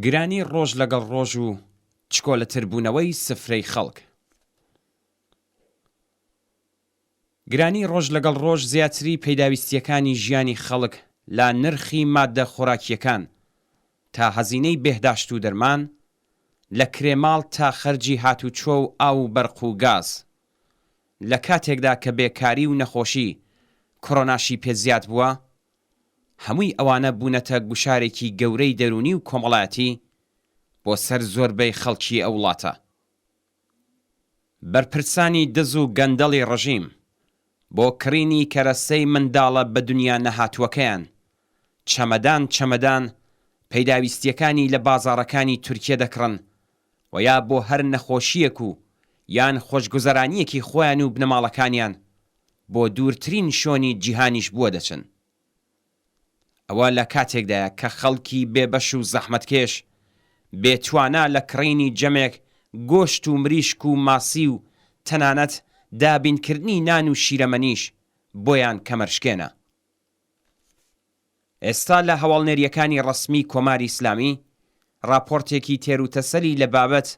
گرانی ڕۆژ لەگەڵ ڕۆژ و چکۆلەتربوونەوەی سفرەی خەڵک. گرانی ڕۆژ لەگەڵ ڕۆژ زیاتری پەیداویستیەکانی ژیانی خەڵک لە نرخی ماددە خۆراکیەکان تا هەزینەی بێهداشت و دەرمان، لە کرێماڵ تا خەرجی هاتوچۆ و ئاو و بەرق و گاز، لە کاتێکدا کە بێکاری و نەخۆشی کۆڕۆناشی پێزیاد بووە، هەمووی ئەوانە بوونەتە گوشارێکی گەورەی دەرونی و کۆمەڵایەتی بۆ سەر زۆربەی خەڵکی ئەو وڵاتە. بەرپرسانی دز و گەندەڵی ڕەژیم بۆ کڕینی کەرەسەی منداڵە بە دنیا نەهاتووەکەیان چەمەدان پەیداویستیەکانی لە بازاڕەکانی تورکیە دەکڕن و یا بۆ هەر نەخۆشیەک و یان خۆشگوزەرانیەکی خۆیان و بنەماڵەکانیان بۆ دوورترین شۆنی جیهانیش بووە دەچن. ئەوە لە کاتێکدایە کە خەڵکی بێبەش و زەحمەتکێش بێتوانە لە کڕینی جەمێک گۆشت و مریشک و ماسی و تەنانەت دابینکردنی نان و شیرەمەنیش بۆیان کەمەرشکێنە. ئێستا لە هەواڵنێریەکانی ڕەسمی کۆماری ئیسلامی راپۆرتێکی تێروتەسەلی لە بابەت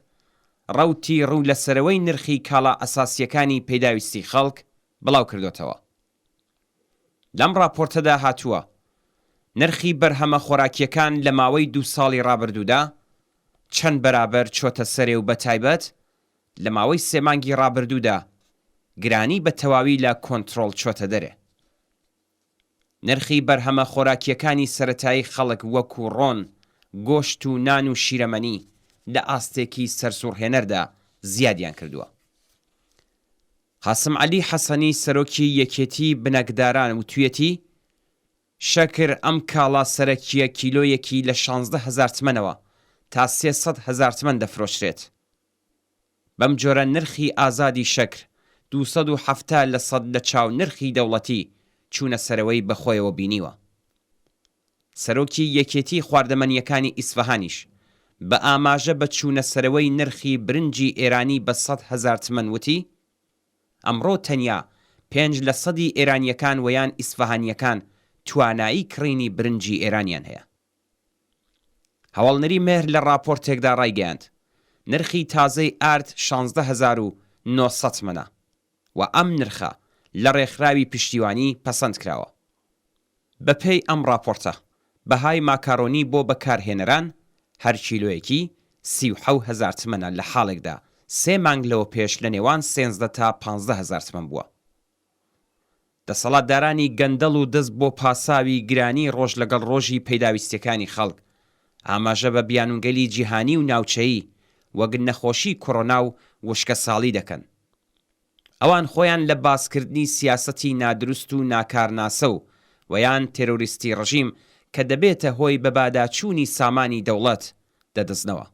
ڕەوتی ڕوو لەسەرەوەی نرخی کاڵا ئەساسیەکانی پەیداویستی خەڵک بڵاو کردوتەوە. لەم راپۆرتەدا هاتووە نرخی بەرهەمە خۆراکیەکان لە ماوەی 2 ساڵی ڕابردوودا چەند بەرابەر چۆتە سەرێ و بەتایبەت لە ماوەی 3 مانگی ڕابردوودا گرانی بە تەواوی لە کۆنتڕۆڵ چۆتە دەرێ. نرخی بەرهەمە خۆراکیەکانی سەرەتایی خەڵک وەکو ڕۆن، گۆشت و نان و شیرەمەنی لە ئاستێکی سەرسوڕهێنەردا زیادیان کردووە. قاسم عەلی حەسەنی سەرۆکی یەکێتی بنەکداران وتوویەتی شەکر ئەم کاڵا سەرەکیە کیلۆیەکی لە 16,000 تمەنەوە تا 300,000 تمەن دەفرۆشرێت. بەم جۆرە نرخی ئازادی شەکر 270% لە چاو نرخی دەوڵەتی چوونە سەرەوەی بەخۆیەوە بینیوە. سەرۆکی یەکێتی خواردەمەنیەکانی ئیسفەهانیش بە ئاماژە بە چوونە سەرەوەی نرخی برنجی ئێرانی بە 100,000 تمەن وتی ئەمڕۆ تەنیا 5% ئێرانیەکان ویان ئیسفەهانیەکان توانایی کڕینی برنجی ئێرانیان هەیە. هەواڵنەری مێر لە راپۆرتێکدا ڕایگەیاند نرخی تازەی ئارد 16,900 تمەنە و ئەم نرخە لە ڕێکخراوی پشتیوانی پەسەند کراوە. بەپێی ئەم راپۆرتە بەهای ماکارۆنی بۆ بەکارهێنەران هەر کیلۆیەکی 37,000 تمەنە لە حاڵێکدا 3 مانگ لەوە پێش لە نێوان 13 تا 15,000 تمەن بووە. دەسەڵاتدارانی گەندەڵ و دەست بۆ پاساوی گرانی ڕۆژ لەگەڵ ڕۆژی پەیداویستیەکانی خەڵک ئاماژە بە بیانونگەلی جیهانی و ناوچەیی وەک نەخۆشی کۆڕۆنا و وشکە ساڵی دەکەن. ئەوان خۆیان لە باسکردنی سیاسەتی نادروست و ناکارناسە و ویان تێرۆریستی ڕژیم کە دەبێتە هۆی بەباداچوونی سامانی دەوڵەت دەدەستنەوە.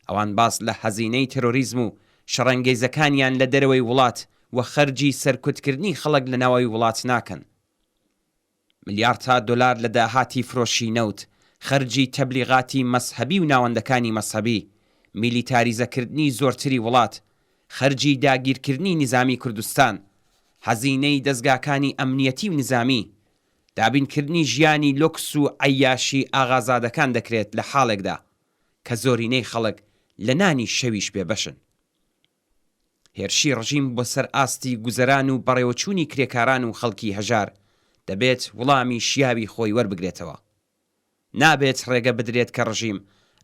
ئەوان باس لە هەزینەی تێرۆریزم و شەڕەنگێزەکانیان لە دەرەوەی وڵات و خەرجی سەرکوتکردنی خەڵک لە ناوەوەی وڵات ناکەن. ملیاردها دۆلار لە داهاتی فرۆشی نەوت، خەرجی تەبلیغاتی مەسحەبی و ناوەندەکانی مەسحەبی، میلیتاریزەکردنی زۆرتری وڵات، خەرجی داگیرکردنی نظامی کوردستان، هەزینەی دەستگاکانی ئەمنیەتی و نظامی، دابینکردنی ژیانی لۆکس و عەیاشی ئاغازادەکان دەکرێت لە حاڵێکدا کە زۆرینەی خەڵک لە نانی شەویش بێبەشن. هێرشی ڕژیم بۆ سەر ئاستی گوزەران و بەڕێوەچوونی کرێکاران و خەڵکی هەژار دەبێت وەڵامی شیاوی خۆی وەربگرێتەوە. نابێت ڕێگە بدرێت کە ڕژیم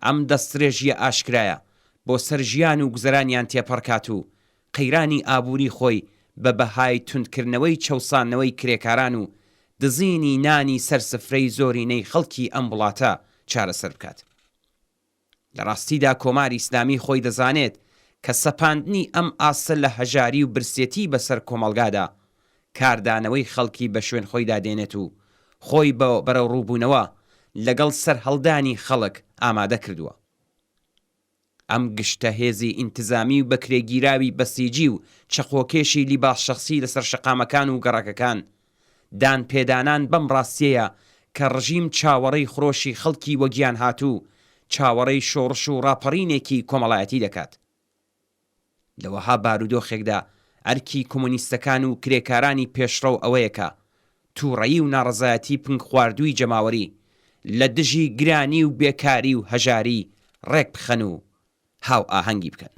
ئەم دەسترێژیە ئاشکرایە بۆ سەر ژیان و گوزەرانیان تێپەڕکات و قەیرانی ئابووری خۆی بە بەهای توندکردنەوەی چەوسانەوەی کرێکاران و دزینی نانی سەرسفرەی زۆرینەی خەڵکی ئەم وڵاتە چارەسەر بکات. لە ڕاستیدا کۆماری ئیسلامی خۆی دەزانێت کە سەپاندنی ئەم ئاسە لە هەژاری و برسێتی بەسەر کۆمەڵگادا کاردانەوەی خەڵکی بە شوێن خۆی دادێنێت و خۆی بەرەو ڕووبوونەوە لەگەڵ سەر هەڵدانی خەڵک ئامادە کردووە. ئەم گشتە هێزی ئینتزامی و بەکرێگیراوی بەسیجی و چەقۆکێشی لیباس شەخسی لەسەر شەقامەکان و گەڕەکەکان دان پێدانان بەم ڕاستیەیە کە ڕژیم چاوەڕێی خڕۆشی خەڵکی وەگیان هاتوو چاوەڕێی شۆڕش و ڕاپەڕینێکی کۆمەڵایەتی دەکات. لەوەها بارودۆخێکدا ئەرکی کۆمۆنیستەکان و کرێکارانی پێشڕەو ئەوەیەکە تووڕەیی و ناڕەزایەتی پنگ خواردووی جەماوەری لە دژی گرانی و بێکاری و هەژاری ڕێک بخەن و هاو ئاهەنگی بکەن.